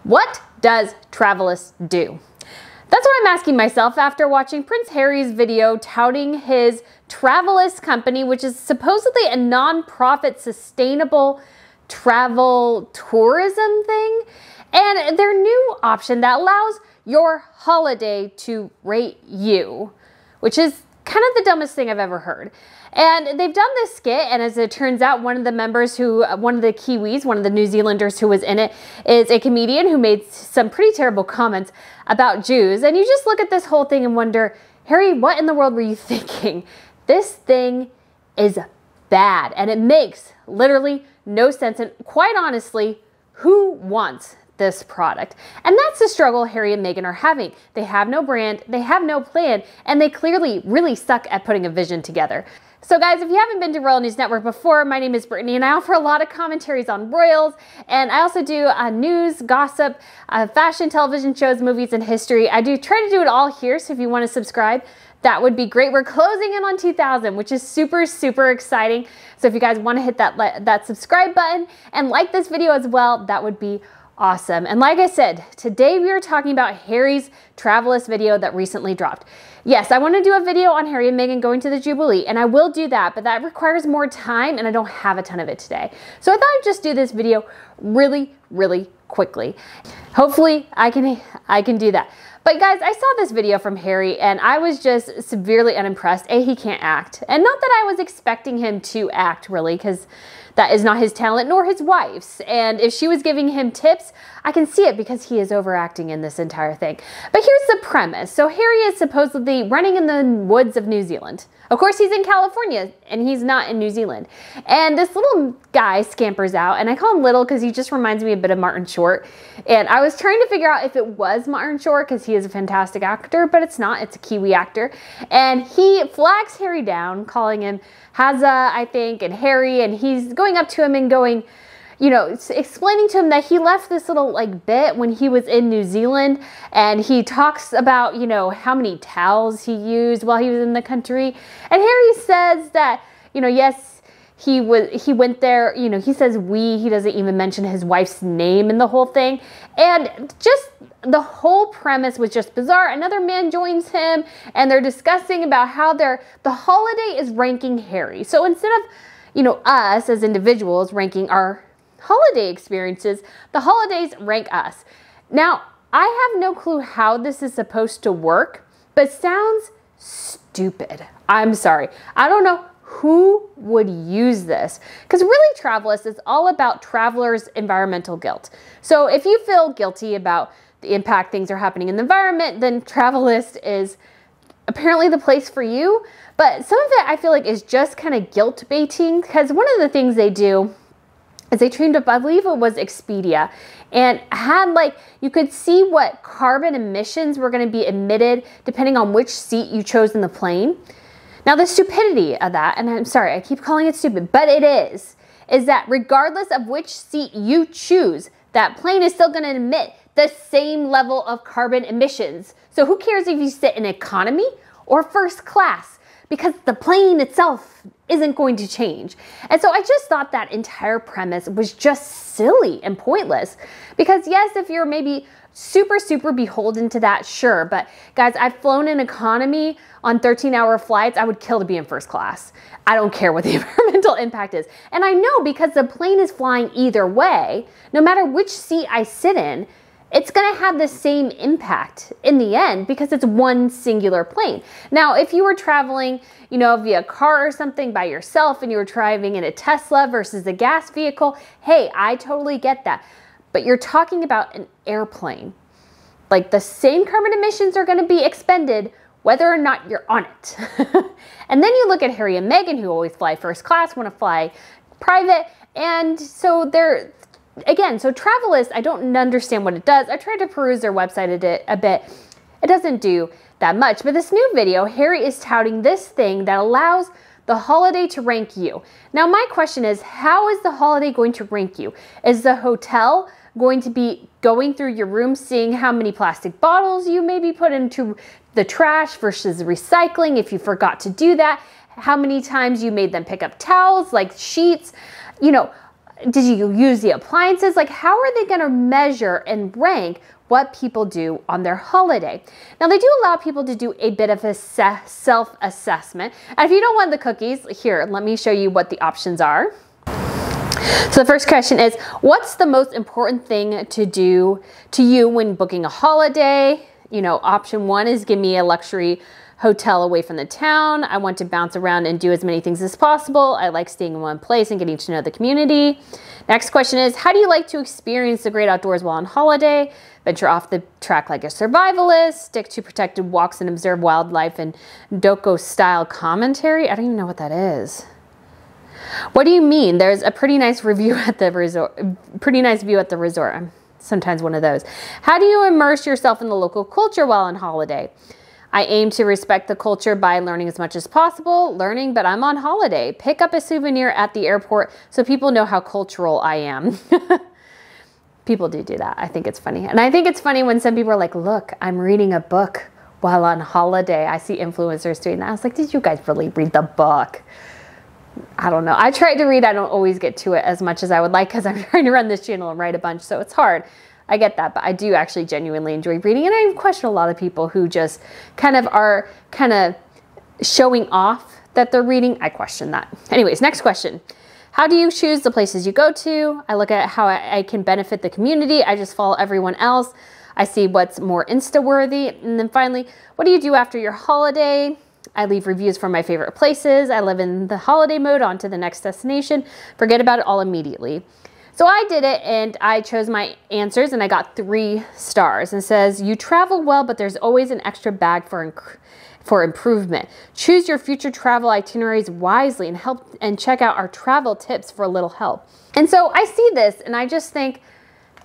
What does Travelyst do? That's what I'm asking myself after watching Prince Harry's video touting his Travelyst company, which is supposedly a non-profit sustainable travel tourism thing, and their new option that allows your holiday to rate you, which is kind of the dumbest thing I've ever heard. And they've done this skit, and as it turns out, one of the Kiwis, one of the New Zealanders who was in it, is a comedian who made some pretty terrible comments about Jews. And you just look at this whole thing and wonder, Harry, what in the world were you thinking? This thing is bad, and it makes literally no sense. And quite honestly, who wants this product? And that's the struggle Harry and Meghan are having. They have no brand, they have no plan, and they clearly really suck at putting a vision together. So guys, if you haven't been to Royal News Network before, my name is Brittany, and I offer a lot of commentaries on royals, and I also do news, gossip, fashion, television shows, movies, and history. I do try to do it all here, so if you want to subscribe, that would be great. We're closing in on 2,000, which is super, super exciting. So if you guys want to hit that subscribe button and like this video as well, that would be awesome. And like I said, today we are talking about Harry's Travelyst video that recently dropped. Yes, I want to do a video on Harry and Meghan going to the Jubilee, and I will do that, but that requires more time, and I don't have a ton of it today. So I thought I'd just do this video really, really quickly. Hopefully I can do that. But guys, I saw this video from Harry, and I was just severely unimpressed. He can't act. And not that I was expecting him to act, really, because that is not his talent, nor his wife's. And if she was giving him tips, I can see it because he is overacting in this entire thing. But here's the premise. So Harry is supposedly running in the woods of New Zealand. Of course, he's in California, and he's not in New Zealand. And this little guy scampers out, and I call him little because he just reminds me a bit of Martin Short. And I was trying to figure out if it was Martin Short because he is a fantastic actor, but it's not. It's a Kiwi actor. And he flags Harry down, calling him Hazza, I think, and Harry, and he's going up to him and going, you know, explaining to him that he left this little like bit when he was in New Zealand, and he talks about, you know, how many towels he used while he was in the country. And Harry says that, you know, yes, he went there, you know, he says he doesn't even mention his wife's name in the whole thing. And just the whole premise was just bizarre. Another man joins him, and they're discussing about how the holiday is ranking Harry. So instead of, you know, us as individuals ranking our holiday experiences, the holidays rank us. Now, I have no clue how this is supposed to work, but sounds stupid. I'm sorry. I don't know who would use this, because really Travelyst is all about travelers' environmental guilt. So if you feel guilty about the impact things are happening in the environment, then Travelyst is apparently the place for you. But some of it I feel like is just kind of guilt baiting, because one of the things they do is they trained up, I believe it was Expedia, and had like, you could see what carbon emissions were going to be emitted depending on which seat you chose in the plane. Now the stupidity of that, and I'm sorry, I keep calling it stupid, but it is that regardless of which seat you choose, that plane is still going to emit the same level of carbon emissions. So who cares if you sit in economy or first class? Because the plane itself isn't going to change. And so I just thought that entire premise was just silly and pointless. Because yes, if you're maybe super, super beholden to that, sure. But guys, I've flown in economy on 13-hour flights. I would kill to be in first class. I don't care what the environmental impact is. And I know because the plane is flying either way, no matter which seat I sit in, it's going to have the same impact in the end because it's one singular plane. Now, if you were traveling, you know, via car or something by yourself and you were driving in a Tesla versus a gas vehicle, hey, I totally get that. But you're talking about an airplane. Like the same carbon emissions are going to be expended whether or not you're on it. And then you look at Harry and Meghan, who always fly first class, want to fly private. And so they're, again, so Travelyst, I don't understand what it does. I tried to peruse their website a bit. It doesn't do that much. But this new video, Harry is touting this thing that allows the holiday to rank you. Now, my question is, how is the holiday going to rank you? Is the hotel going to be going through your room, seeing how many plastic bottles you maybe put into the trash versus recycling if you forgot to do that? How many times you made them pick up towels, like sheets? You know, Did you use the appliances? Like, how are they going to measure and rank what people do on their holiday? Now, they do allow people to do a bit of a self-assessment. And if you don't want the cookies, here, let me show you what the options are. So the first question is, what's the most important thing to do to you when booking a holiday? You know, option 1 is give me a luxury hotel away from the town. I want to bounce around and do as many things as possible. I like staying in one place and getting to know the community. Next question is, how do you like to experience the great outdoors while on holiday? Venture off the track like a survivalist, stick to protected walks and observe wildlife and Doko style commentary. I don't even know what that is. What do you mean? There's a pretty nice review at the resort, pretty nice view at the resort. I'm sometimes one of those. How do you immerse yourself in the local culture while on holiday? I aim to respect the culture by learning as much as possible. Learning, but I'm on holiday. Pick up a souvenir at the airport so people know how cultural I am. People do that. I think it's funny. And I think it's funny when some people are like, look, I'm reading a book while on holiday. I see influencers doing that. I was like, did you guys really read the book? I don't know. I try to read. I don't always get to it as much as I would like because I'm trying to run this channel and write a bunch. So it's hard. I get that, but I do actually genuinely enjoy reading, and I question a lot of people who just kind of showing off that they're reading. I question that. Anyways, next question. How do you choose the places you go to? I look at how I can benefit the community. I just follow everyone else. I see what's more Insta-worthy. And then finally, what do you do after your holiday? I leave reviews for my favorite places. I live in the holiday mode, on to the next destination. Forget about it all immediately. So I did it and I chose my answers and I got 3 stars. And it says, you travel well, but there's always an extra bag for improvement. Choose your future travel itineraries wisely and check out our travel tips for a little help. And so I see this and I just think,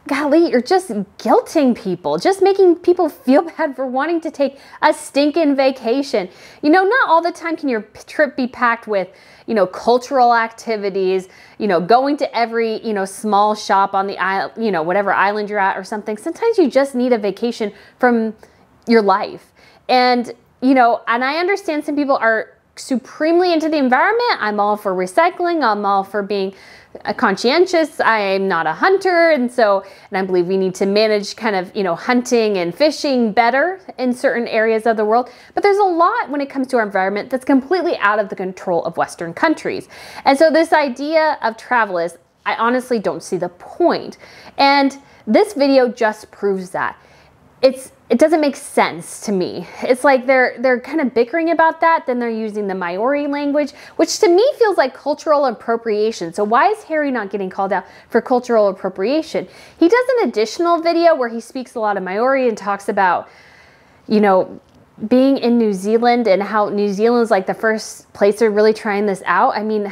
golly, you're just guilting people, just making people feel bad for wanting to take a stinking vacation. You know, not all the time can your trip be packed with, you know, cultural activities, you know, going to every, you know, small shop on the island, you know, whatever island you're at or something. Sometimes you just need a vacation from your life. And, you know, and I understand some people are supremely into the environment. I'm all for recycling. I'm all for being conscientious. I'm not a hunter. And I believe we need to manage kind of, you know, hunting and fishing better in certain areas of the world. But there's a lot when it comes to our environment that's completely out of the control of Western countries. And so this idea of Travelyst, I honestly don't see the point. And this video just proves that. It doesn't make sense to me. It's like they're kind of bickering about that, then they're using the Maori language, which to me feels like cultural appropriation. So why is Harry not getting called out for cultural appropriation? He does an additional video where he speaks a lot of Maori and talks about, you know, being in New Zealand and how New Zealand is like the first place they're really trying this out. I mean,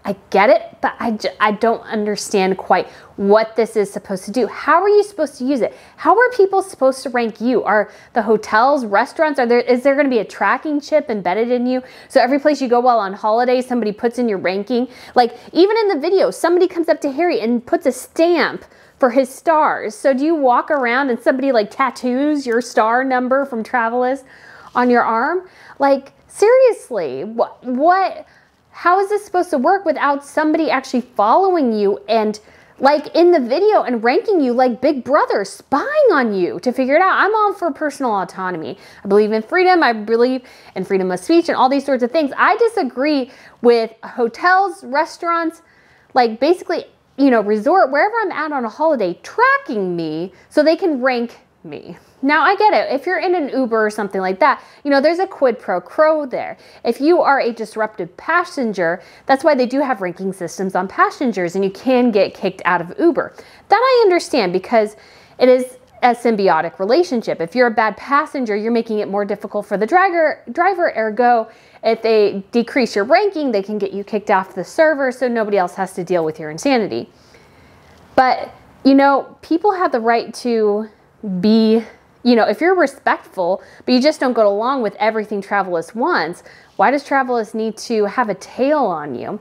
I get it, but I don't understand quite what this is supposed to do. How are you supposed to use it? How are people supposed to rank you? Are the hotels, restaurants, is there going to be a tracking chip embedded in you? So every place you go while on holiday, somebody puts in your ranking. Like even in the video, somebody comes up to Harry and puts a stamp for his stars. So do you walk around and somebody like tattoos your star number from Travelyst on your arm? Like seriously, what? How is this supposed to work without somebody actually following you and like in the video and ranking you like Big Brother, spying on you to figure it out? I'm all for personal autonomy. I believe in freedom. I believe in freedom of speech and all these sorts of things. I disagree with hotels, restaurants, like basically, you know, resort, wherever I'm at on a holiday, tracking me so they can rank me. Now, I get it. If you're in an Uber or something like that, you know, there's a quid pro quo there. If you are a disruptive passenger, that's why they do have ranking systems on passengers and you can get kicked out of Uber. That I understand because it is a symbiotic relationship. If you're a bad passenger, you're making it more difficult for the driver, ergo, if they decrease your ranking, they can get you kicked off the server so nobody else has to deal with your insanity. But, you know, people have the right to be, you know, if you're respectful, but you just don't go along with everything Travelyst wants, why does Travelyst need to have a tail on you?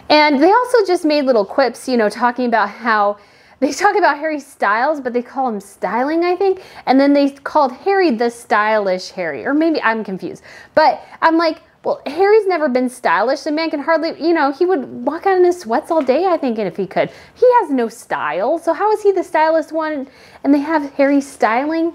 And they also just made little quips, you know, talking about how they talk about Harry Styles, but they call him Styling, I think. And then they called Harry the stylish Harry, or maybe I'm confused. But I'm like, Well, Harry's never been stylish. The man can hardly, you know, he would walk out in his sweats all day, I think, and if he could. He has no style. So how is he the stylist one and they have Harry styling?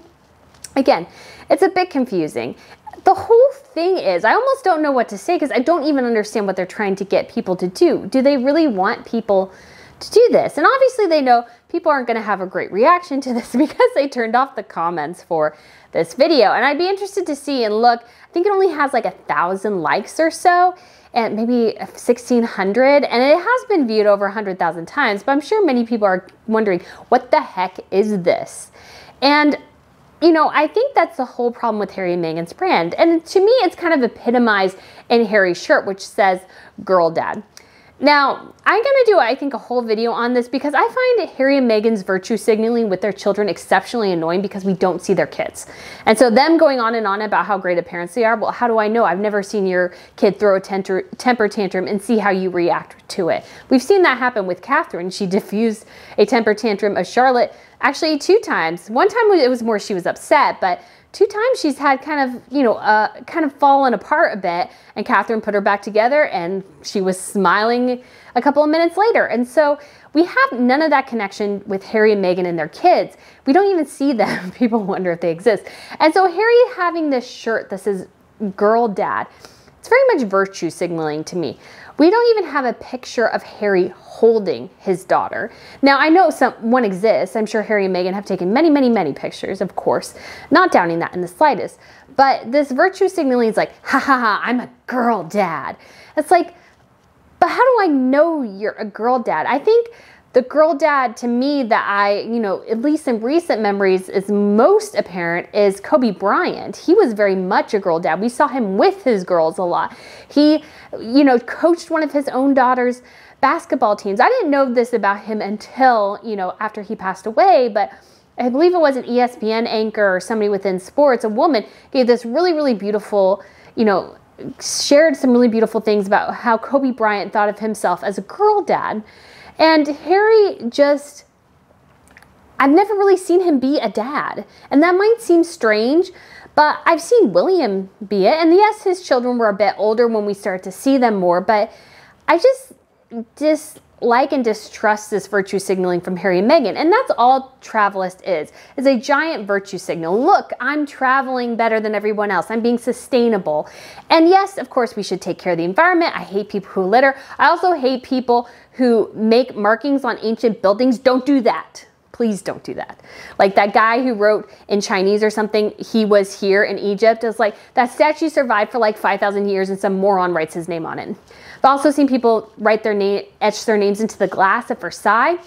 Again, it's a bit confusing. The whole thing is, I almost don't know what to say because I don't even understand what they're trying to get people to do. Do they really want people to do this? And obviously they know people aren't going to have a great reaction to this because they turned off the comments for this video. And I'd be interested to see and look. I think it only has like 1,000 likes or so and maybe 1,600. And it has been viewed over 100,000 times, but I'm sure many people are wondering, what the heck is this? And you know, I think that's the whole problem with Harry and Meghan's brand. And to me, it's kind of epitomized in Harry's shirt, which says girl dad. Now, I'm going to do, I think, a whole video on this because I find Harry and Meghan's virtue signaling with their children exceptionally annoying because we don't see their kids. And so them going on and on about how great of parents they are, well, how do I know? I've never seen your kid throw a temper tantrum and see how you react to it. We've seen that happen with Catherine. She diffused a temper tantrum of Charlotte actually 2 times. One time it was more she was upset, but 2 times she's had kind of, you know, kind of fallen apart a bit, and Catherine put her back together and she was smiling a couple of minutes later. And so we have none of that connection with Harry and Meghan and their kids. We don't even see them. People wonder if they exist. And so Harry having this shirt that says girl dad, it's very much virtue signaling to me. We don't even have a picture of Harry holding his daughter. Now, I know one exists. I'm sure Harry and Meghan have taken many, many, many pictures, of course. Not doubting that in the slightest. But this virtue signaling is like, ha ha ha, I'm a girl dad. It's like, but how do I know you're a girl dad? I think the girl dad to me that I, you know, at least in recent memories is most apparent is Kobe Bryant. He was very much a girl dad. We saw him with his girls a lot. He, you know, coached one of his own daughter's basketball teams. I didn't know this about him until, you know, after he passed away, but I believe it was an ESPN anchor or somebody within sports, a woman gave this really, really beautiful, you know, shared some really beautiful things about how Kobe Bryant thought of himself as a girl dad. And Harry just, I've never really seen him be a dad. And that might seem strange, but I've seen William be it. And yes, his children were a bit older when we started to see them more, but I just dislike and distrust this virtue signaling from Harry and Meghan. And that's all Travelyst is a giant virtue signal. Look, I'm traveling better than everyone else. I'm being sustainable. And yes, of course, we should take care of the environment. I hate people who litter. I also hate people who make markings on ancient buildings. Don't do that. Please don't do that. Like that guy who wrote in Chinese or something, he was here in Egypt. It's like that statue survived for like 5,000 years and some moron writes his name on it. I've also seen people write their name, etch their names into the glass at Versailles.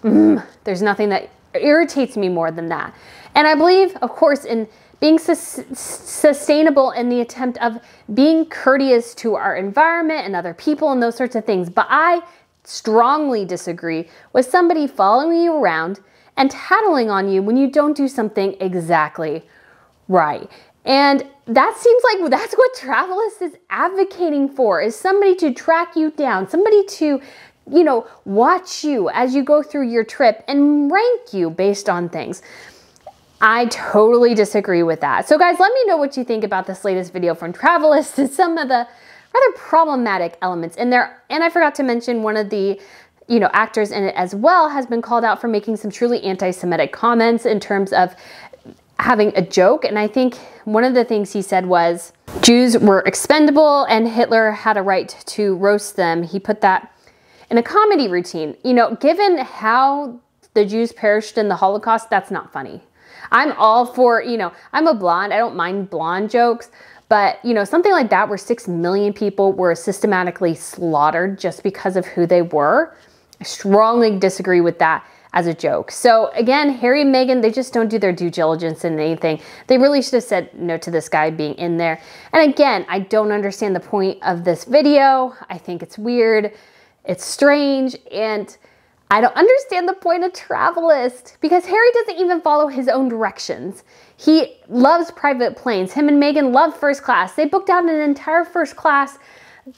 There's nothing that irritates me more than that. And I believe, of course, in being sustainable in the attempt of being courteous to our environment and other people and those sorts of things. But I strongly disagree with somebody following you around and tattling on you when you don't do something exactly right. And that seems like that's what Travelyst is advocating for, is somebody to track you down, somebody to, you know, watch you as you go through your trip and rank you based on things. I totally disagree with that. So guys, let me know what you think about this latest video from Travelyst and some of the rather problematic elements in there. And I forgot to mention one of the, you know, actors in it as well has been called out for making some truly anti-Semitic comments in terms of having a joke. And I think one of the things he said was Jews were expendable and Hitler had a right to roast them. He put that in a comedy routine. You know, given how the Jews perished in the Holocaust, that's not funny. I'm all for, you know, I'm a blonde. I don't mind blonde jokes. But, you know, something like that where 6 million people were systematically slaughtered just because of who they were, I strongly disagree with that as a joke. So again, Harry and Meghan, they just don't do their due diligence in anything. They really should have said no to this guy being in there. And again, I don't understand the point of this video. I think it's weird. It's strange. And I don't understand the point of Travelyst because Harry doesn't even follow his own directions. He loves private planes. Him and Meghan love first class. They booked out an entire first class,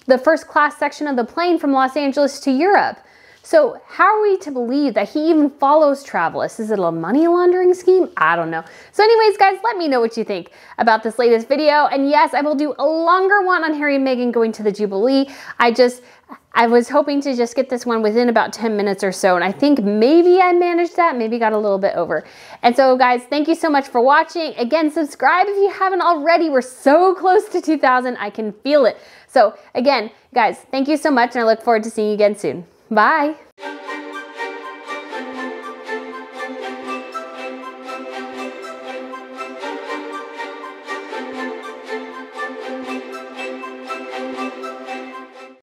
the first class section of the plane from Los Angeles to Europe. So how are we to believe that he even follows Travelyst? Is it a money laundering scheme? I don't know. So anyways, guys, let me know what you think about this latest video. And yes, I will do a longer one on Harry and Meghan going to the Jubilee. I was hoping to just get this one within about 10 minutes or so. And I think maybe I managed that, maybe got a little bit over. And so guys, thank you so much for watching. Again, subscribe if you haven't already. We're so close to 2,000. I can feel it. So again, guys, thank you so much. And I look forward to seeing you again soon. Bye.